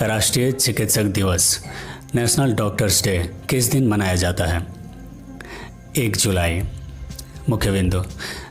राष्ट्रीय चिकित्सक दिवस नेशनल डॉक्टर्स डे किस दिन मनाया जाता है? 1 जुलाई। मुख्य बिंदु,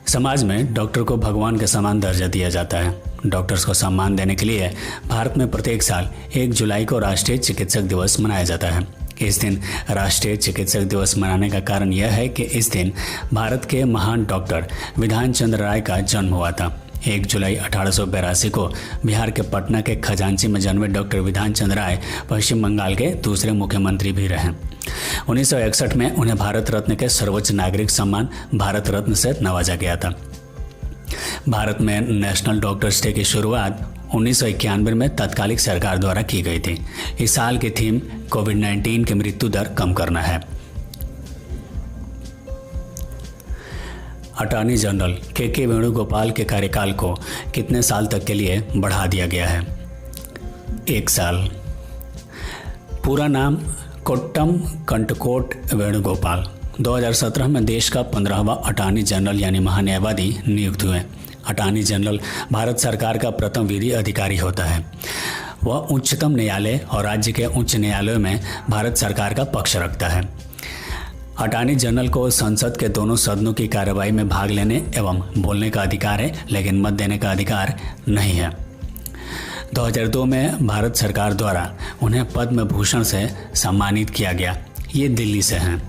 समाज में डॉक्टर को भगवान के समान दर्जा दिया जाता है। डॉक्टर्स को सम्मान देने के लिए भारत में प्रत्येक साल 1 जुलाई को राष्ट्रीय चिकित्सक दिवस मनाया जाता है। इस दिन राष्ट्रीय चिकित्सक दिवस मनाने का कारण यह है कि इस दिन भारत के महान डॉक्टर विधान चंद्र राय का जन्म हुआ था। 1 जुलाई 1882 को बिहार के पटना के खजांची में जन्मे डॉक्टर विधान चंद्र राय पश्चिम बंगाल के दूसरे मुख्यमंत्री भी रहे। 1961 में उन्हें भारत रत्न के सर्वोच्च नागरिक सम्मान भारत रत्न से नवाजा गया था। भारत में नेशनल डॉक्टर्स डे की शुरुआत 1991 में तत्कालिक सरकार द्वारा की गई थी। इस साल की थीम कोविड-19 की मृत्यु दर कम करना है। अटॉर्नी जनरल के वेणुगोपाल के कार्यकाल को कितने साल तक के लिए बढ़ा दिया गया है? 1 साल। पूरा नाम कोट्टम कंटकोट वेणुगोपाल। 2017 में देश का 15वां अटॉर्नी जनरल यानी महान्यायवादी नियुक्त हुए। अटॉर्नी जनरल भारत सरकार का प्रथम विधि अधिकारी होता है। वह उच्चतम न्यायालय और राज्य के उच्च न्यायालयों में भारत सरकार का पक्ष रखता है। अटॉर्नी जनरल को संसद के दोनों सदनों की कार्यवाही में भाग लेने एवं बोलने का अधिकार है, लेकिन मत देने का अधिकार नहीं है। 2002 में भारत सरकार द्वारा उन्हें पद्म भूषण से सम्मानित किया गया। ये दिल्ली से हैं।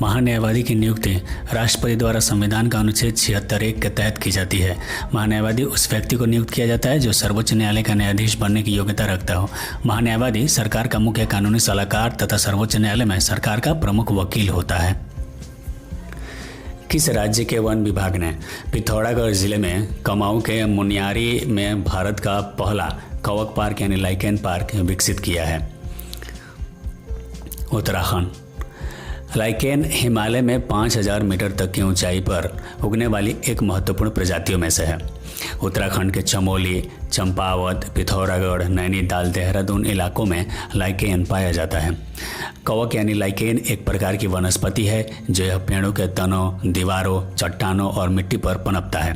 महान्यायवादी की नियुक्ति राष्ट्रपति द्वारा संविधान का अनुच्छेद 76(1) के तहत की जाती है। महान्यायवादी उस व्यक्ति को नियुक्त किया जाता है जो सर्वोच्च न्यायालय का न्यायाधीश बनने की योग्यता रखता हो। महान्यायवादी सरकार का मुख्य कानूनी सलाहकार तथा सर्वोच्च न्यायालय में सरकार का प्रमुख वकील होता है। किस राज्य के वन विभाग ने पिथौरागढ़ जिले में कमाऊ के मुनियारी में भारत का पहला कवक पार्क यानी लाइकेन पार्क विकसित किया है? उत्तराखंड। लाइकेन हिमालय में 5000 मीटर तक की ऊंचाई पर उगने वाली एक महत्वपूर्ण प्रजातियों में से है। उत्तराखंड के चमोली, चंपावत, पिथौरागढ़, नैनीताल, देहरादून इलाकों में लाइकेन पाया जाता है। कवक यानी लाइकेन एक प्रकार की वनस्पति है जो यह पेड़ों के तनों, दीवारों, चट्टानों और मिट्टी पर पनपता है।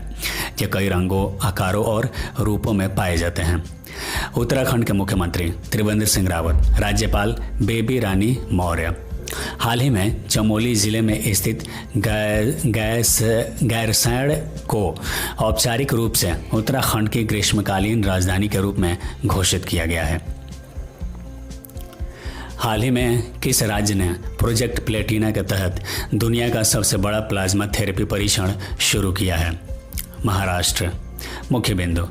ये कई रंगों, आकारों और रूपों में पाए जाते हैं। उत्तराखंड के मुख्यमंत्री त्रिवेंद्र सिंह रावत, राज्यपाल बेबी रानी मौर्य हाल ही में चमोली जिले में स्थित गैरसैंण को औपचारिक रूप से उत्तराखंड की ग्रीष्मकालीन राजधानी के रूप में घोषित किया गया है। हाल ही में किस राज्य ने प्रोजेक्ट प्लेटिना के तहत दुनिया का सबसे बड़ा प्लाज्मा थेरेपी परीक्षण शुरू किया है? महाराष्ट्र। मुख्य बिंदु,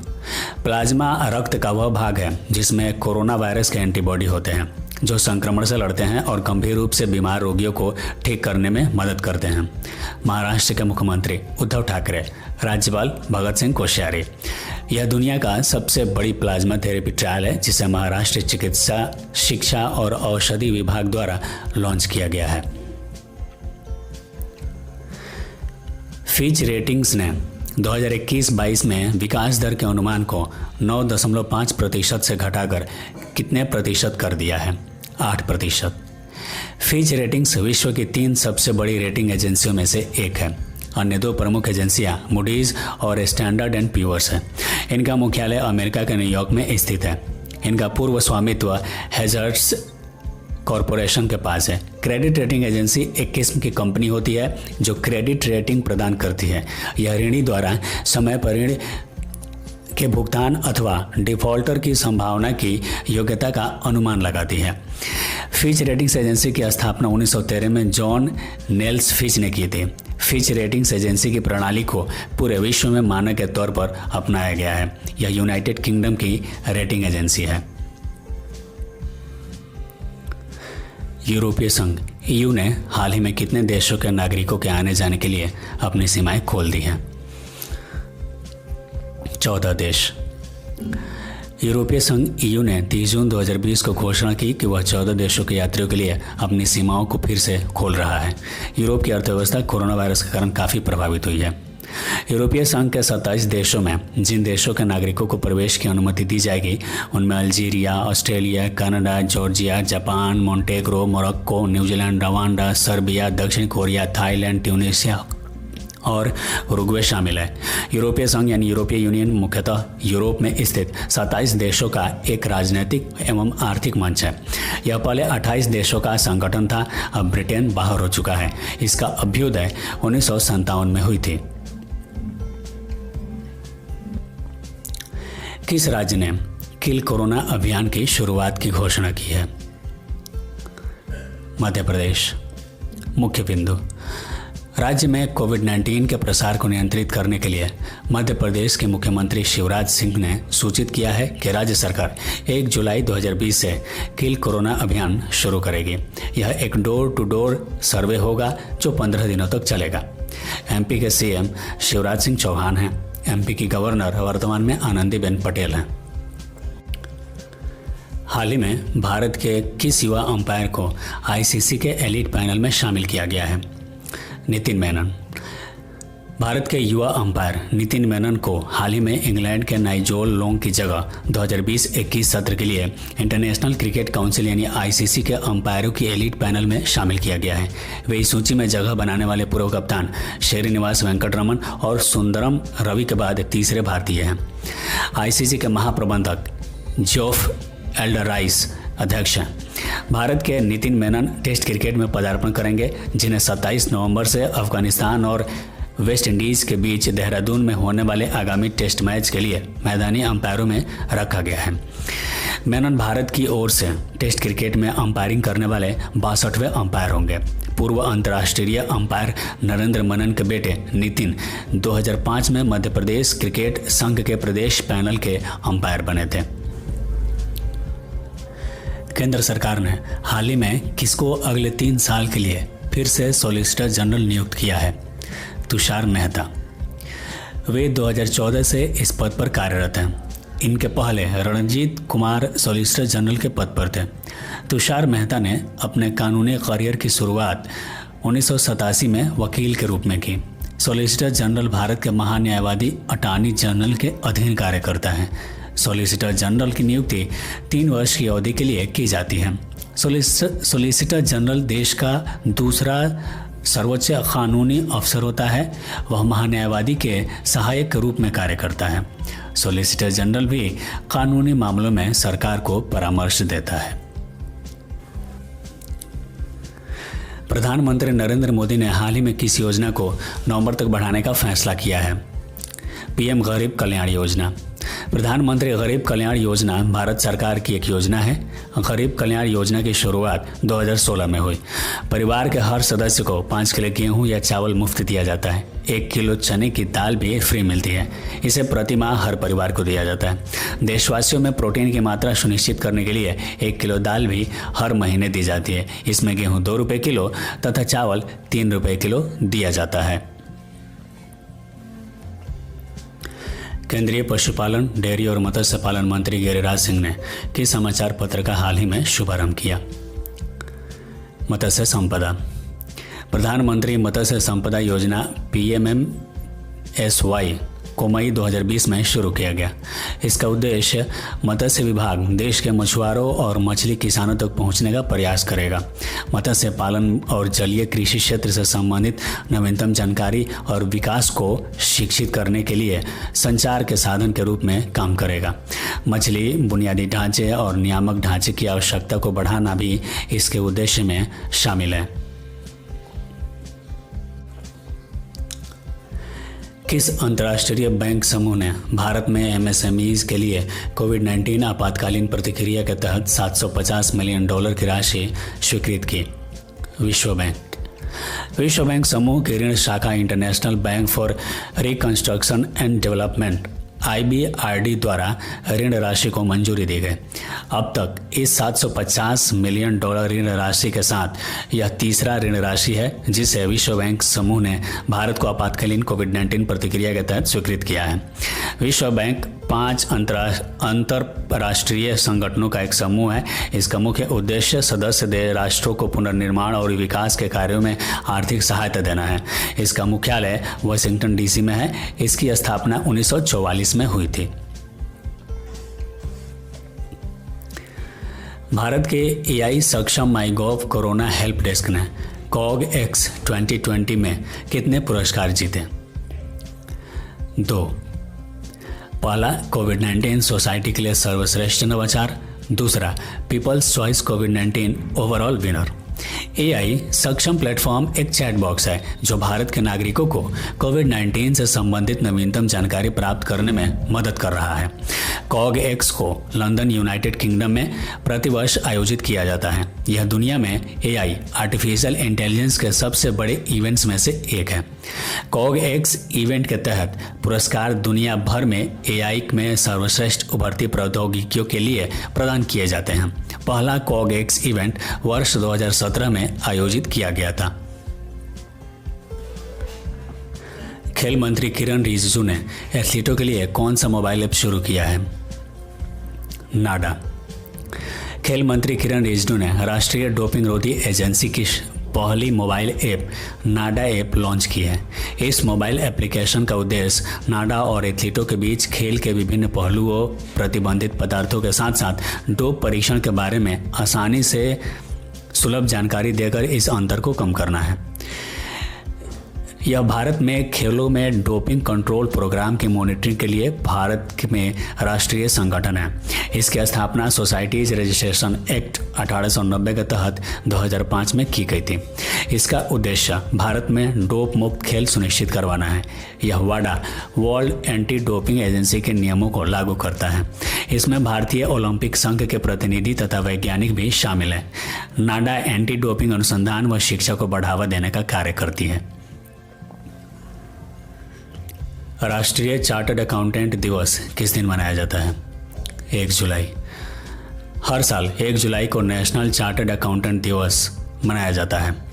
प्लाज्मा रक्त का वह भाग है जिसमें कोरोना वायरस के एंटीबॉडी होते हैं जो संक्रमण से लड़ते हैं और गंभीर रूप से बीमार रोगियों को ठीक करने में मदद करते हैं। महाराष्ट्र के मुख्यमंत्री उद्धव ठाकरे, राज्यपाल भगत सिंह कोश्यारी। यह दुनिया का सबसे बड़ी प्लाज्मा थेरेपी ट्रायल है जिसे महाराष्ट्र चिकित्सा, शिक्षा और औषधि विभाग द्वारा लॉन्च किया गया है। फिच रेटिंग्स ने 2021-22 में विकास दर के अनुमान को 9.5% से घटाकर कितने प्रतिशत कर दिया है? 8%। फिच रेटिंग्स विश्व की 3 सबसे बड़ी रेटिंग एजेंसियों में से एक है। अन्य 2 प्रमुख एजेंसियां मूडीज और स्टैंडर्ड एंड पुअर्स है। इनका मुख्यालय अमेरिका के न्यूयॉर्क में स्थित है। इनका पूर्व स्वामित्व हैजर्ड्स कॉरपोरेशन के पास है। क्रेडिट रेटिंग एजेंसी एक किस्म की कंपनी होती है जो क्रेडिट रेटिंग प्रदान करती है। यह ऋणी द्वारा समय पर ऋण के भुगतान अथवा डिफॉल्टर की संभावना की योग्यता का अनुमान लगाती है। फिच रेटिंग्स एजेंसी की स्थापना 1913 में जॉन नेल्स फिच ने की थी। फिच रेटिंग्स एजेंसी की प्रणाली को पूरे विश्व में मानक के तौर पर अपनाया गया है। यह यूनाइटेड किंगडम की रेटिंग एजेंसी है। यूरोपीय संघ EU ने हाल ही में कितने देशों के नागरिकों के आने जाने के लिए अपनी सीमाएं खोल दी हैं? 14 देश। यूरोपीय संघ EU ने 30 जून 2020 को घोषणा की कि वह 14 देशों के यात्रियों के लिए अपनी सीमाओं को फिर से खोल रहा है। यूरोप की अर्थव्यवस्था कोरोना वायरस के कारण काफ़ी प्रभावित हुई है। यूरोपीय संघ के 27 देशों में जिन देशों के नागरिकों को प्रवेश की अनुमति दी जाएगी उनमें Algeria, Australia, Canada, Georgia, Japan, Montenegro, Morocco, New Zealand, Rwanda, Serbia, दक्षिण कोरिया, थाईलैंड, ट्यूनीशिया और उरुग्वे शामिल है। यूरोपीय संघ यानी यूरोपीय यूनियन मुख्यतः यूरोप में स्थित 27 देशों का एक राजनीतिक एवं आर्थिक मंच है। यह पहले 28 देशों का संगठन था, अब ब्रिटेन बाहर हो चुका है। इसका अभ्युदय 1957 में हुई थी। किस राज्य ने किल कोरोना अभियान की शुरुआत की घोषणा की है? मध्य प्रदेश। मुख्य बिंदु, राज्य में कोविड-19 के प्रसार को नियंत्रित करने के लिए मध्य प्रदेश के मुख्यमंत्री शिवराज सिंह ने सूचित किया है कि राज्य सरकार 1 जुलाई 2020 से किल कोरोना अभियान शुरू करेगी। यह एक डोर टू डोर सर्वे होगा जो 15 दिनों तक चलेगा। एमपी के सीएम शिवराज सिंह चौहान हैं। एमपी की गवर्नर वर्तमान में आनंदीबेन पटेल हैं। हाल ही में भारत के किस युवा अंपायर को आईसीसी के एलीट पैनल में शामिल किया गया है? नितिन मेनन। भारत के युवा अंपायर नितिन मेनन को हाल ही में इंग्लैंड के नाइजोल लोंग की जगह 2020-21 सत्र के लिए इंटरनेशनल क्रिकेट काउंसिल यानी आईसीसी के अंपायरों की एलीट पैनल में शामिल किया गया है। वे इस सूची में जगह बनाने वाले पूर्व कप्तान श्रीनिवास वेंकटरमन और सुंदरम रवि के बाद तीसरे भारतीय हैं। आईसीसी के महाप्रबंधक जोफ एल्डराइस अध्यक्ष हैं। भारत के नितिन मेनन टेस्ट क्रिकेट में पदार्पण करेंगे, जिन्हें 27 नवंबर से अफगानिस्तान और वेस्ट इंडीज के बीच देहरादून में होने वाले आगामी टेस्ट मैच के लिए मैदानी अंपायरों में रखा गया है। मेनन भारत की ओर से टेस्ट क्रिकेट में अंपायरिंग करने वाले 62वें अंपायर होंगे। पूर्व अंतर्राष्ट्रीय अंपायर नरेंद्र मेनन के बेटे नितिन 2005 में मध्य प्रदेश क्रिकेट संघ के प्रदेश पैनल के अंपायर बने थे। केंद्र सरकार ने हाल ही में किसको अगले 3 साल के लिए फिर से सॉलिसिटर जनरल नियुक्त किया है? तुषार मेहता। वे 2014 से इस पद पर कार्यरत हैं। इनके पहले रणजीत कुमार सॉलिसिटर जनरल के पद पर थे। तुषार मेहता ने अपने कानूनी करियर की शुरुआत 1987 में वकील के रूप में की। सॉलिसिटर जनरल भारत के महान्यायवादी अटॉर्नी जनरल के अधीन कार्य करता है। सॉलिसिटर जनरल की नियुक्ति 3 वर्ष की अवधि के लिए की जाती है। सॉलिसिटर जनरल देश का दूसरा सर्वोच्च कानूनी अफसर होता है। वह महान्यायवादी के सहायक के रूप में कार्य करता है। सॉलिसिटर जनरल भी कानूनी मामलों में सरकार को परामर्श देता है। प्रधानमंत्री नरेंद्र मोदी ने हाल ही में किस योजना को नवंबर तक बढ़ाने का फैसला किया है? पीएम गरीब कल्याण योजना। प्रधानमंत्री गरीब कल्याण योजना भारत सरकार की एक योजना है। गरीब कल्याण योजना की शुरुआत 2016 में हुई। परिवार के हर सदस्य को 5 किलो गेहूं या चावल मुफ्त दिया जाता है। 1 किलो चने की दाल भी फ्री मिलती है। इसे प्रति माह हर परिवार को दिया जाता है। देशवासियों में प्रोटीन की मात्रा सुनिश्चित करने के लिए 1 किलो दाल भी हर महीने दी जाती है। इसमें गेहूँ 2 रुपये किलो तथा चावल 3 रुपये किलो दिया जाता है। केंद्रीय पशुपालन, डेयरी और मत्स्य पालन मंत्री गिरिराज सिंह ने किस समाचार पत्र का हाल ही में शुभारंभ किया? मत्स्य संपदा। प्रधानमंत्री मत्स्य संपदा योजना PMMSY को मई 2020 में शुरू किया गया। इसका उद्देश्य मत्स्य विभाग देश के मछुआरों और मछली किसानों तक पहुंचने का प्रयास करेगा। मत्स्य पालन और जलीय कृषि क्षेत्र से संबंधित नवीनतम जानकारी और विकास को शिक्षित करने के लिए संचार के साधन के रूप में काम करेगा। मछली बुनियादी ढांचे और नियामक ढांचे की आवश्यकता को बढ़ाना भी इसके उद्देश्य में शामिल है। किस अंतर्राष्ट्रीय बैंक समूह ने भारत में MSMEs के लिए कोविड-19 आपातकालीन प्रतिक्रिया के तहत $750 मिलियन की राशि स्वीकृत की? विश्व बैंक। विश्व बैंक समूह की ऋण शाखा international bank for reconstruction and development IBRD द्वारा ऋण राशि को मंजूरी दी गई। अब तक इस $750 मिलियन ऋण राशि के साथ यह तीसरा ऋण राशि है जिसे विश्व बैंक समूह ने भारत को आपातकालीन कोविड-19 प्रतिक्रिया के तहत स्वीकृत किया है। विश्व बैंक 5 अंतरराष्ट्रीय संगठनों का एक समूह है। इसका मुख्य उद्देश्य सदस्य राष्ट्रों को पुनर्निर्माण और विकास के कार्यों में आर्थिक सहायता देना है। इसका मुख्यालय वाशिंगटन DC में है। इसकी स्थापना 1944 में हुई थी। भारत के AI सक्षम माईगॉव कोरोना हेल्प डेस्क ने कॉग एक्स 2020 में कितने पुरस्कार जीते? 2. पहला, कोविड-19 सोसाइटी के लिए सर्वश्रेष्ठ नवाचार। दूसरा, पीपल्स चॉइस कोविड-19 ओवरऑल विनर। AI सक्षम प्लेटफॉर्म एक चैट बॉक्स है जो भारत के नागरिकों को कोविड-19 से संबंधित नवीनतम जानकारी प्राप्त करने में मदद कर रहा है। कॉग एक्स को लंदन, यूनाइटेड किंगडम में प्रतिवर्ष आयोजित किया जाता है। यह दुनिया में AI आर्टिफिशियल इंटेलिजेंस के सबसे बड़े इवेंट्स में से एक है। कॉग एक्स इवेंट के तहत पुरस्कार दुनिया भर में AI में सर्वश्रेष्ठ उभरती प्रौद्योगिकियों के लिए प्रदान किए जाते हैं। पहला कॉग एक्स इवेंट वर्ष 2017 में आयोजित किया गया था। खेल मंत्री किरण रिजिजू ने एथलीटों के लिए कौन सा मोबाइल ऐप शुरू किया है? नाडा। खेल मंत्री किरण रिजिजू ने राष्ट्रीय डोपिंग रोधी एजेंसी की पहली मोबाइल ऐप नाडा ऐप लॉन्च की है। इस मोबाइल एप्लीकेशन का उद्देश्य नाडा और एथलीटों के बीच खेल के विभिन्न पहलुओं, प्रतिबंधित पदार्थों के साथ साथ डोप परीक्षण के बारे में आसानी से सुलभ जानकारी देकर इस अंतर को कम करना है। यह भारत में खेलों में डोपिंग कंट्रोल प्रोग्राम की मॉनिटरिंग के लिए भारत में राष्ट्रीय संगठन है। इसकी स्थापना सोसाइटीज रजिस्ट्रेशन एक्ट 1890 के तहत 2005 में की गई थी। इसका उद्देश्य भारत में डोप मुक्त खेल सुनिश्चित करवाना है। यह वाडा वर्ल्ड एंटी डोपिंग एजेंसी के नियमों को लागू करता है। इसमें भारतीय ओलंपिक संघ के प्रतिनिधि तथा वैज्ञानिक भी शामिल हैं। नाडा एंटी डोपिंग अनुसंधान व शिक्षा को बढ़ावा देने का कार्य करती है। राष्ट्रीय चार्टर्ड अकाउंटेंट दिवस किस दिन मनाया जाता है? 1 जुलाई। हर साल 1 जुलाई को नेशनल चार्टर्ड अकाउंटेंट दिवस मनाया जाता है।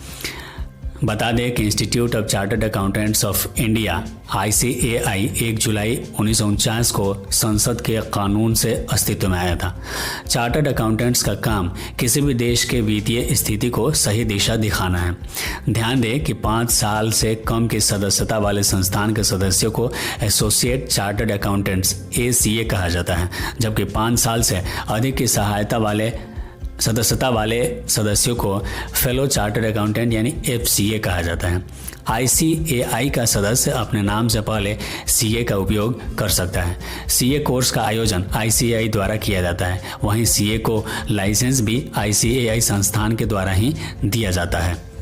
बता दें कि institute of chartered accountants of India ICAI 1 जुलाई 1949 को संसद के कानून से अस्तित्व में आया था। चार्टर्ड अकाउंटेंट्स का काम किसी भी देश के वित्तीय स्थिति को सही दिशा दिखाना है। ध्यान दें कि 5 साल से कम की सदस्यता वाले संस्थान के सदस्यों को एसोसिएट चार्टर्ड अकाउंटेंट्स ACA कहा जाता है, जबकि 5 साल से अधिक की सदस्यता वाले सदस्यों को फेलो चार्टर्ड अकाउंटेंट यानी FCA कहा जाता है। ICAI का सदस्य अपने नाम से पहले CA का उपयोग कर सकता है। CA कोर्स का आयोजन ICAI द्वारा किया जाता है। वहीं CA को लाइसेंस भी ICAI संस्थान के द्वारा ही दिया जाता है।